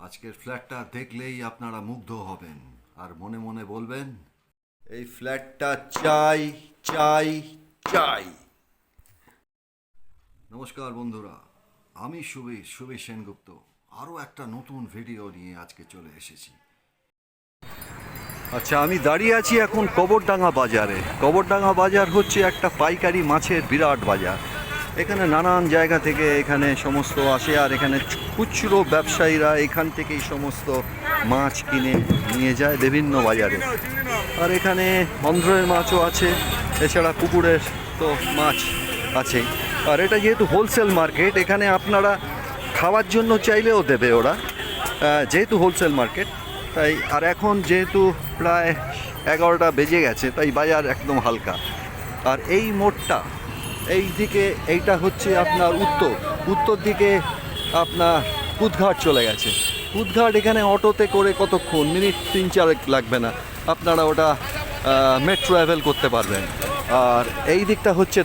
আজকের ফ্ল্যাটটা দেখলেই আপনারা মুগ্ধ হবেন আর মনে মনে বলবেন এই ফ্ল্যাটটা চাই চাই চাই। নমস্কার বন্ধুরা, আমি সুবীর সেনগুপ্ত আরও একটা নতুন ভিডিও নিয়ে আজকে চলে এসেছি। আচ্ছা, আমি দাঁড়িয়ে আছি এখন কবরডাঙ্গা বাজারে। কবরডাঙ্গা বাজার হচ্ছে একটা পাইকারি মাছের বিরাট বাজার। এখানে নানান জায়গা থেকে এখানে সমস্ত আসে, আর এখানে খুচরো ব্যবসায়ীরা এখান থেকেই সমস্ত মাছ কিনে নিয়ে যায় বিভিন্ন বাজারে। আর এখানে অন্ধ্রের মাছও আছে, এছাড়া পুকুরের তো মাছ আছেই। আর এটা যেহেতু হোলসেল মার্কেট, এখানে আপনারা খাওয়ার জন্য চাইলেও দেবে ওরা, যেহেতু হোলসেল মার্কেট তাই। আর এখন যেহেতু প্রায় 11টা বেজে গেছে, তাই বাজার একদম হালকা। আর এই মোড়টা এই দিকে, এইটা হচ্ছে আপনার উত্তর দিকে আপনার কুদঘাট চলে গেছে। কুদঘাট এখানে অটোতে করে কতক্ষণ, মিনিট 3-4 লাগবে না, আপনারা ওটা মেট্রো অ্যাভেল করতে পারবেন। আর এই দিকটা হচ্ছে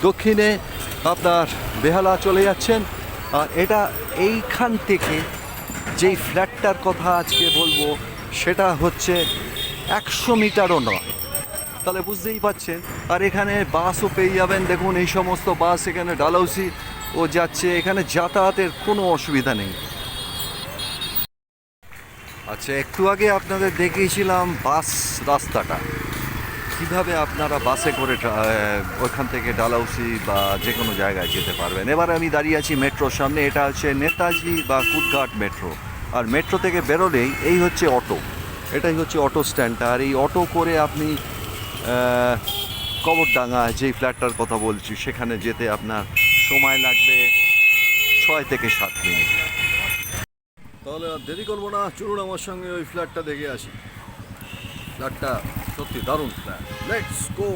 দক্ষিণে আপনার বেহালা চলে যাচ্ছেন। আর এটা এইখান থেকে যেই ফ্ল্যাটটার কথা আজকে বলবো সেটা হচ্ছে 100 মিটারও নয়, তাহলে বুঝতেই পাচ্ছেন। আর এখানে বাসও পেয়ে যাবেন, দেখুন এই সমস্ত বাস এখানে ডালহৌসি ও যাচ্ছে, এখানে যাতায়াতের কোনো অসুবিধা নেই। আচ্ছা, একটু আগে আপনাদের দেখিয়েছিলাম বাস রাস্তাটা, কিভাবে আপনারা বাসে করে ওইখান থেকে ডালহৌসি বা যে কোনো জায়গায় যেতে পারবেন। এবার আমি দাঁড়িয়ে আছি মেট্রোর সামনে, এটা হচ্ছে নেতাজি বা কুদঘাট মেট্রো। আর মেট্রো থেকে বেরোলেই এই হচ্ছে অটো, এটাই হচ্ছে অটো স্ট্যান্ডটা। আর এই অটো করে আপনি কবরডাঙ্গা যেই ফ্ল্যাটটার কথা বলছি সেখানে যেতে আপনার সময় লাগবে 6 থেকে 7 মিনিট। তাহলে আর দেরি করবো না, চলুন আমার সঙ্গে ওই ফ্ল্যাটটা দেখে আসি। ফ্ল্যাটটা সত্যি দারুণ ফ্ল্যাট, লেটস গো।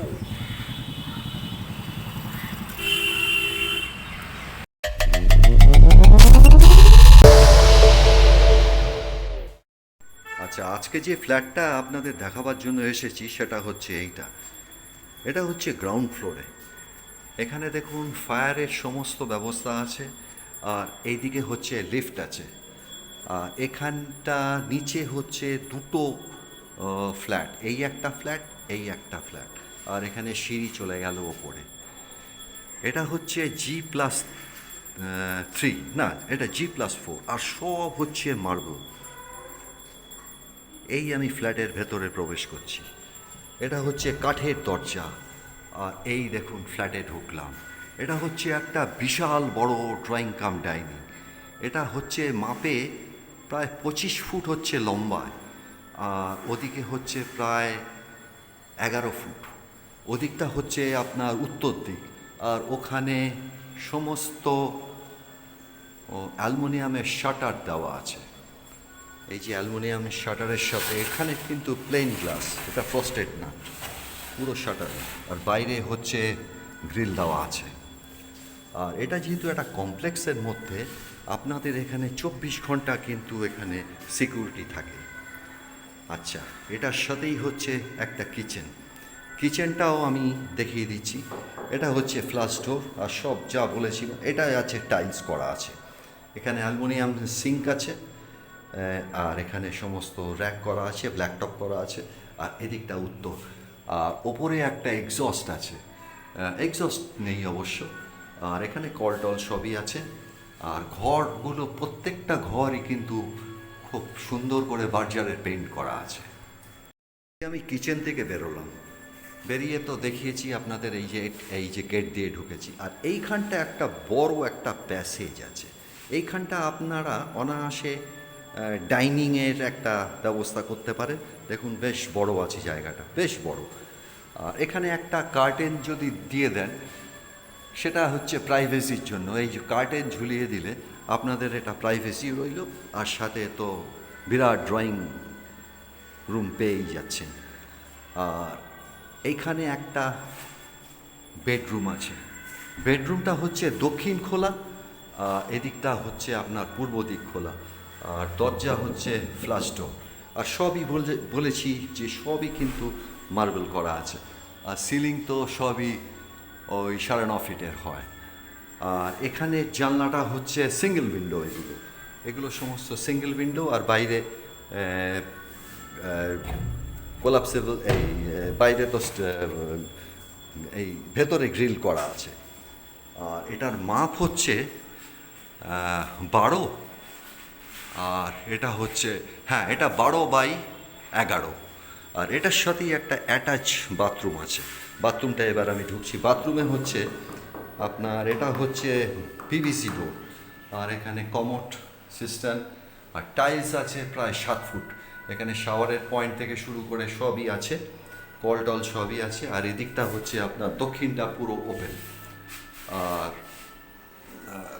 আচ্ছা, আজকে যে ফ্ল্যাটটা আপনাদের দেখাবার জন্য এসেছি সেটা হচ্ছে এটা হচ্ছে গ্রাউন্ড ফ্লোরে। এখানে দেখুন ফায়ারের সমস্ত ব্যবস্থা আছে, আর এইদিকে হচ্ছে লিফট আছে। আর এখানটা নিচে হচ্ছে দুটো ফ্ল্যাট, এই একটা ফ্ল্যাট, এই একটা ফ্ল্যাট। আর এখানে সিঁড়ি চলে গেল ওপরে। এটা হচ্ছে G+3, না এটা G+4, আর সব হচ্ছে মার্বেল। এই আমি ফ্ল্যাটের ভেতরে প্রবেশ করছি, এটা হচ্ছে কাঠের দরজা। আর এই দেখুন ফ্ল্যাটে ঢুকলাম। এটা হচ্ছে একটা বিশাল বড় ড্রয়িং কাম ডাইনিং। এটা হচ্ছে মাপে প্রায় 25 ফুট হচ্ছে লম্বায়, আর ওদিকে হচ্ছে প্রায় 11 ফুট। ওদিকটা হচ্ছে আপনার উত্তর দিক। আর ওখানে সমস্ত অ্যালুমিনিয়ামের শাটার দেওয়া আছে। এই যে অ্যালুমিনিয়ামের শাটারের সাথে এখানে কিন্তু প্লেন গ্লাস, এটা ফ্রস্টেড না, পুরো শাটার। আর বাইরে হচ্ছে গ্রিল দেওয়া আছে। আর এটা যেহেতু একটা কমপ্লেক্সের মধ্যে, আপনাদের এখানে 24 ঘন্টা কিন্তু এখানে সিকিউরিটি থাকে। আচ্ছা, এটার সাথেই হচ্ছে একটা কিচেনটাও আমি দেখিয়ে দিচ্ছি। এটা হচ্ছে ফ্লাশ ডোর, আর সব যা বলেছি এটা আছে টাইলস করা আছে। এখানে অ্যালুমিনিয়াম সিঙ্ক আছে, আর এখানে সমস্ত র্যাক করা আছে, ব্ল্যাকটপ করা আছে। আর এদিকটা উত্তর, আর ওপরে একটা এক্সস্ট আছে, এক্সস্ট নেই অবশ্য। আর এখানে কল টল সবই আছে। আর ঘরগুলো, প্রত্যেকটা ঘরই কিন্তু খুব সুন্দর করে বার্জারের পেইন্ট করা আছে। আমি কিচেন থেকে বেরোলাম, বেরিয়ে তো দেখিয়েছি আপনাদের এই যে গেট দিয়ে ঢুকেছি। আর এইখানটা একটা বড় একটা প্যাসেজ আছে। এইখানটা আপনারা অনায়াসে ডাইনিংয়ের একটা ব্যবস্থা করতে পারেন। দেখুন বেশ বড় আছে জায়গাটা, বেশ বড়। আর এখানে একটা কার্টেন যদি দিয়ে দেন, সেটা হচ্ছে প্রাইভেসির জন্য। এই যে কার্টেন ঝুলিয়ে দিলে আপনাদের এটা প্রাইভেসি রইল, আর সাথে তো বিরাট ড্রয়িং রুম পেয়েই যাচ্ছেন। আর এইখানে একটা বেডরুম আছে। বেডরুমটা হচ্ছে দক্ষিণ খোলা, এদিকটা হচ্ছে আপনার পূর্ব দিক খোলা। আর দরজা হচ্ছে ফ্লাশ ডোর। আর সবই বলেছি যে সবই কিন্তু মার্বেল করা আছে। আর সিলিং তো সবই ওই 9.5 ফিটের হয়। আর এখানে জানলাটা হচ্ছে সিঙ্গেল উইন্ডো এগুলো। এগুলো সমস্ত সিঙ্গেল উইন্ডো, আর বাইরে কোলাপসেবল, এই বাইরে তো এই ভেতরে গ্রিল করা আছে। আর এটার মাপ হচ্ছে 12, আর এটা হচ্ছে, হ্যাঁ, এটা 12x11। আর এটার সাথেই একটা অ্যাটাচ বাথরুম আছে। বাথরুমটা এবার আমি ঢুকছি। বাথরুমে হচ্ছে আপনার, এটা হচ্ছে পিভিসি ডোর, আর এখানে কমোড সিস্টেম, আর টাইলস আছে প্রায় 7 ফুট। এখানে শাওয়ারের পয়েন্ট থেকে শুরু করে সবই আছে, কল টল সবই আছে। আর এদিকটা হচ্ছে আপনার দক্ষিণটা পুরো ওপেন, আর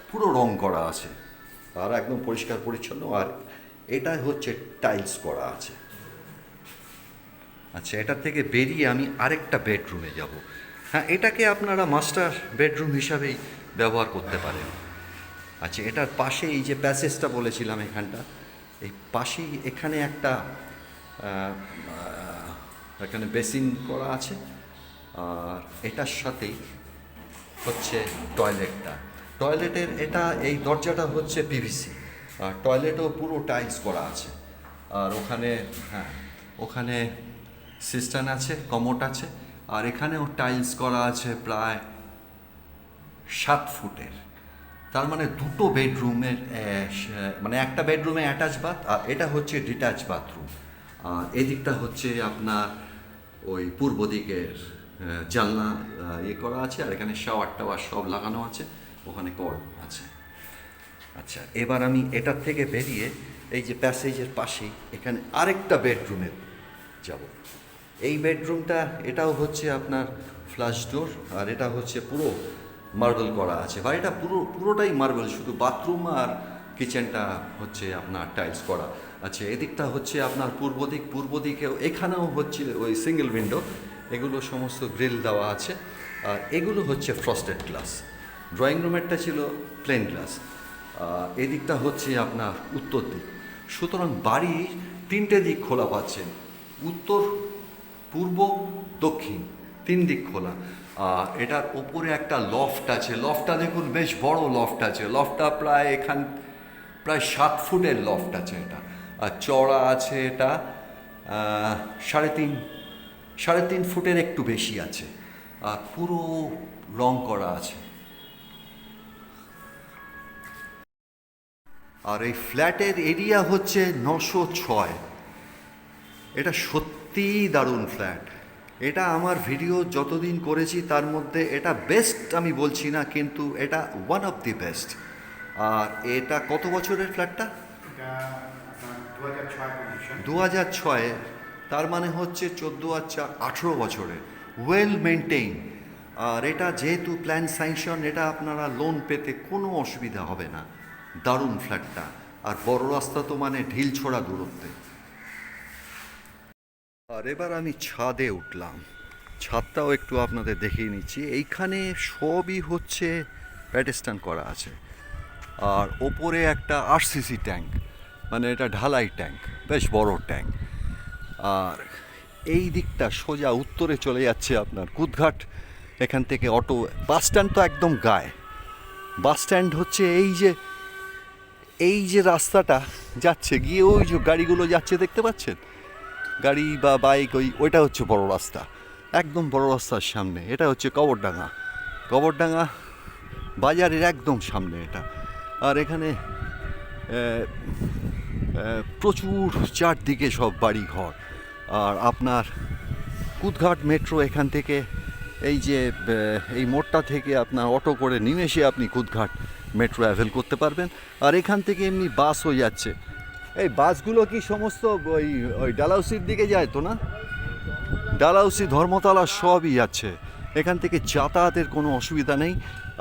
পুরো রং করা আছে, আর একদম পরিষ্কার পরিচ্ছন্ন। আর এটা হচ্ছে টাইলস করা আছে। আচ্ছা, এটা থেকে বেরিয়ে আমি আরেকটা বেডরুমে যাব। হ্যাঁ, এটাকে আপনারা মাস্টার বেডরুম হিসাবেই ব্যবহার করতে পারেন। আচ্ছা, এটার পাশে এই যে প্যাসেজটা বলেছিলাম, এখানটা, এই পাশেই এখানে একটা এখানে বেসিন করা আছে, আর এটার সাথেই হচ্ছে টয়লেটটা। টয়লেটের এটা, এই দরজাটা হচ্ছে পিভিসি, আর টয়লেটও পুরো টাইলস করা আছে। আর ওখানে, হ্যাঁ, ওখানে সিস্টেম আছে, কমোড আছে, আর এখানেও টাইলস করা আছে প্রায় 7 ফুটের। তার মানে দুটো বেডরুমের, মানে একটা বেডরুমে অ্যাটাচ বাথ, আর এটা হচ্ছে ডিট্যাচ বাথরুম। আর এদিকটা হচ্ছে আপনার ওই পূর্ব দিকের জানলা ইয়ে করা আছে, আর এখানে শাওয়ার টাওয়ার সব লাগানো আছে, ওখানে কল আছে। আচ্ছা, এবার আমি এটার থেকে বেরিয়ে এই যে প্যাসেজের পাশেই এখানে আরেকটা বেডরুমে যাব। এই বেডরুমটা, এটাও হচ্ছে আপনার ফ্লাশ ডোর, আর এটা হচ্ছে পুরো মার্বেল করা আছে, বা এটা পুরোটাই মার্বেল, শুধু বাথরুম আর কিচেনটা হচ্ছে আপনার টাইলস করা। আচ্ছা, এদিকটা হচ্ছে আপনার পূর্ব দিকেও এখানেও হচ্ছে ওই সিঙ্গেল উইন্ডো, এগুলো সমস্ত গ্রিল দেওয়া আছে, আর এগুলো হচ্ছে ফ্রস্টেড গ্লাস। ড্রয়িং রুমেরটা ছিল প্লেন গ্লাস। এদিকটা হচ্ছে আপনার উত্তর দিক, সুতরাং বাড়ির 3টে দিক খোলা পাচ্ছেন, উত্তর, পূর্ব, দক্ষিণ, 3 দিক খোলা। এটার ওপরে একটা লফট আছে, লফটটা দেখুন বেশ বড় লফট আছে, লফটটা প্রায় 7 ফুটের লফট আছে এটা, আর চড়া আছে এটা 3.5 ফুটের একটু বেশি আছে, আর পুরো রং করা আছে। আর এই ফ্ল্যাটের এরিয়া হচ্ছে 906। এটা সত্যিই দারুণ ফ্ল্যাট। এটা আমার ভিডিও যতদিন করেছি তার মধ্যে এটা বেস্ট আমি বলছি না, কিন্তু এটা ওয়ান অফ দি বেস্ট। আর এটা কত বছরের ফ্ল্যাটটা? 2006, তার মানে হচ্ছে 18 বছরের, ওয়েল মেনটেইন। আর এটা যেহেতু প্ল্যান স্যাংশন, এটা আপনারা লোন পেতে কোনো অসুবিধা হবে না। দারুণ ফ্ল্যাটটা, আর বড় রাস্তা তো মানে ঢিল ছোড়া দূরত্বে। আর এবার আমি ছাদে উঠলাম, ছাদটাও একটু আপনাদের দেখিয়ে নিচ্ছি। এইখানে সবই হচ্ছে প্যাডেস্টান করা আছে, আর ওপরে একটা আরসিসি ট্যাঙ্ক, মানে এটা ঢালাই ট্যাঙ্ক, বেশ বড় ট্যাঙ্ক। আর এই দিকটা সোজা উত্তরে চলে যাচ্ছে আপনার কুদঘাট। এখান থেকে অটো, বাস স্ট্যান্ড তো একদম গায়ে। বাস স্ট্যান্ড হচ্ছে এই যে রাস্তাটা যাচ্ছে গিয়ে, ওই যে গাড়িগুলো যাচ্ছে দেখতে পাচ্ছেন, গাড়ি বা বাইক, ওইটা হচ্ছে বড় রাস্তা, একদম বড় রাস্তার সামনে। এটা হচ্ছে কবরডাঙ্গা বাজারের একদম সামনে এটা। আর এখানে প্রচুর চারদিকে সব বাড়ি ঘর। আর আপনার কুদঘাট মেট্রো এখান থেকে, এই যে এই মোড়টা থেকে আপনার অটো করে নিমেষে আপনি কুদঘাট মেট্রো অ্যাভেল করতে পারবেন। আর এখান থেকে এমনি বাসও যাচ্ছে। এই বাসগুলো কি সমস্ত ওই ডালাউসির দিকে যায় তো না? ডালাউসি, ধর্মতলা সবই যাচ্ছে, এখান থেকে যাতায়াতের কোনো অসুবিধা নেই।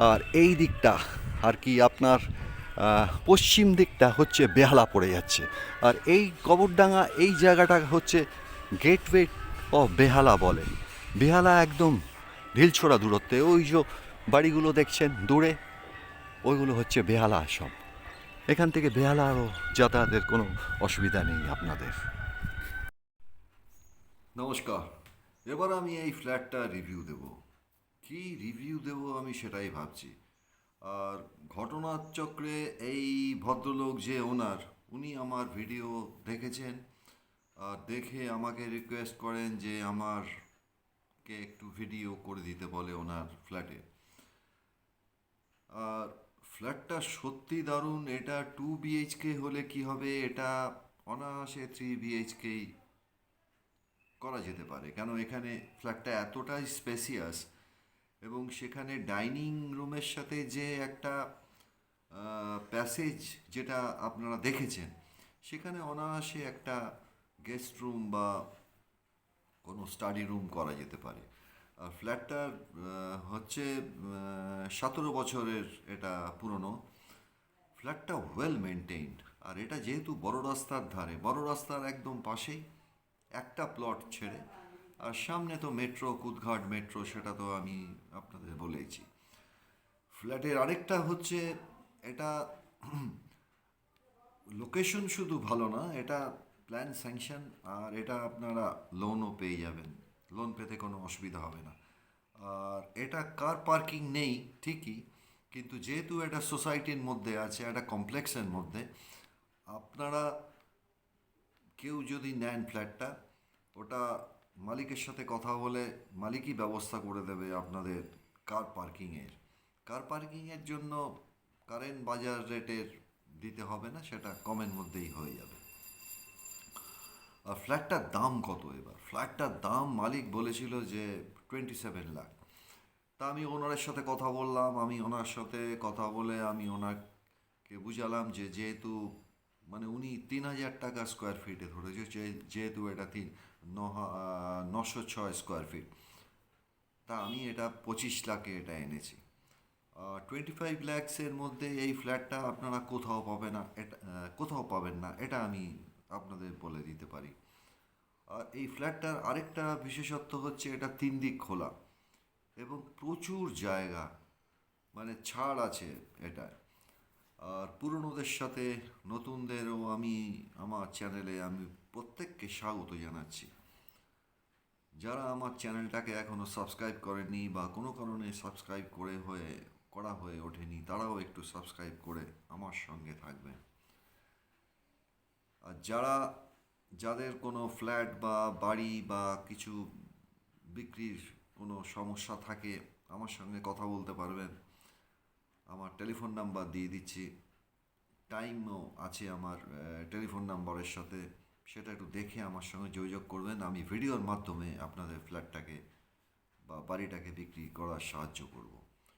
আর এই দিকটা আর কি আপনার পশ্চিম দিকটা হচ্ছে বেহালা পড়ে যাচ্ছে। আর এই কবরডাঙ্গা, এই জায়গাটা হচ্ছে গেটওয়ে অফ বেহালা বলে। বেহালা একদম ঢিলছোড়া দূরত্বে, ওই যে বাড়িগুলো দেখছেন দূরে, ওইগুলো হচ্ছে বেহালা সব। এখান থেকে বেহালারও যাতায়াতের কোনো অসুবিধা নেই আপনাদের। নমস্কার। এবার আমি এই ফ্ল্যাটটা রিভিউ দেব। কি রিভিউ দেব আমি সেটাই ভাবছি। আর ঘটনাচক্রে এই ভদ্রলোক যে ওনার, উনি আমার ভিডিও দেখেছেন আর দেখে আমাকে রিকোয়েস্ট করেন যে আমারকে একটু ভিডিও করে দিতে বলে ওনার ফ্ল্যাটে। আর ফ্ল্যাটটা সত্যি দারুণ। এটা 2 BHK হলে কি হবে, এটা অনায়াসে 3 BHK করা যেতে পারে, কেন এখানে ফ্ল্যাটটা এতটাই স্পেসিয়াস এবং সেখানে ডাইনিং রুমের সাথে যে একটা প্যাসেজ যেটা আপনারা দেখেছেন, সেখানে অনায়াসে একটা গেস্ট রুম বা কোনো স্টাডি রুম করা যেতে পারে। আর ফ্ল্যাটটার হচ্ছে 17 বছরের এটা পুরনো। ফ্ল্যাটটা ওয়েল মেনটেইনড, আর এটা যেহেতু বড় রাস্তার ধারে, বড় রাস্তার একদম পাশেই একটা প্লট ছেড়ে, আর সামনে তো মেট্রো, কুদঘাট মেট্রো, সেটা তো আমি আপনাদের বলেইছি। ফ্ল্যাটের আরেকটা হচ্ছে, এটা লোকেশন শুধু ভালো না, এটা প্ল্যান স্যাংশন, আর এটা আপনারা লোনও পেয়ে যাবেন। লোন পেতে কোনো অসুবিধা হবে না। আর এটা কার পার্কিং নেই ঠিকই, কিন্তু যেহেতু এটা সোসাইটির মধ্যে আছে, একটা কমপ্লেক্সের মধ্যে, আপনারা কেউ যদি নেন ফ্ল্যাটটা, ওটা মালিকের সাথে কথা বলে মালিকই ব্যবস্থা করে দেবে আপনাদের কার পার্কিংয়ের। কার পার্কিংয়ের জন্য কারেন্ট বাজার রেটের দিতে হবে না, সেটা কমের মধ্যেই হয়ে যাবে। আর ফ্ল্যাটটার দাম কত এবার? ফ্ল্যাটটার দাম মালিক বলেছিল যে 27 লাখ। তা আমি ওনারের সাথে কথা বললাম, আমি ওনার সাথে কথা বলে আমি ওনাকে বুঝালাম যে যেহেতু মানে উনি 3,000 টাকা স্কোয়ার ফিটে ধরেছে, যেহেতু এটা 906 স্কোয়ার ফিট, তা আমি এটা 25 লাখে এটা এনেছি। 25 lakhsের মধ্যে এই ফ্ল্যাটটা আপনারা কোথাও পাবেন না, এটা কোথাও পাবেন না, এটা আমি আপনাদের বলে দিতে পারি। আর এই ফ্ল্যাটটার আরেকটা বিশেষত্ব হচ্ছে এটা 3 দিক খোলা এবং প্রচুর জায়গা, মানে ছাড় আছে এটায়। আর পুরনোদের সাথে নতুনদেরও আমি আমার চ্যানেলে আমি প্রত্যেককে স্বাগত জানাচ্ছি। যারা আমার চ্যানেলটাকে এখনও সাবস্ক্রাইব করেনি বা কোনো কারণে সাবস্ক্রাইব করা হয়ে ওঠেনি, তারাও একটু সাবস্ক্রাইব করে আমার সঙ্গে থাকবেন। আর যাদের কোনো ফ্ল্যাট বা বাড়ি বা কিছু বিক্রির কোনো সমস্যা থাকে, আমার সঙ্গে কথা বলতে পারবেন। আমার টেলিফোন নাম্বার দিয়ে দিচ্ছি, টাইমও আছে আমার টেলিফোন নাম্বারের সাথে, সেটা একটু দেখে আমার সঙ্গে যোগাযোগ করবেন। আমি ভিডিওর মাধ্যমে আপনাদের ফ্ল্যাটটাকে বা বাড়িটাকে বিক্রি করার সাহায্য করব।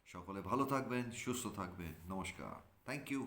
সকলে ভালো থাকবেন, সুস্থ থাকবেন, নমস্কার, থ্যাংক ইউ।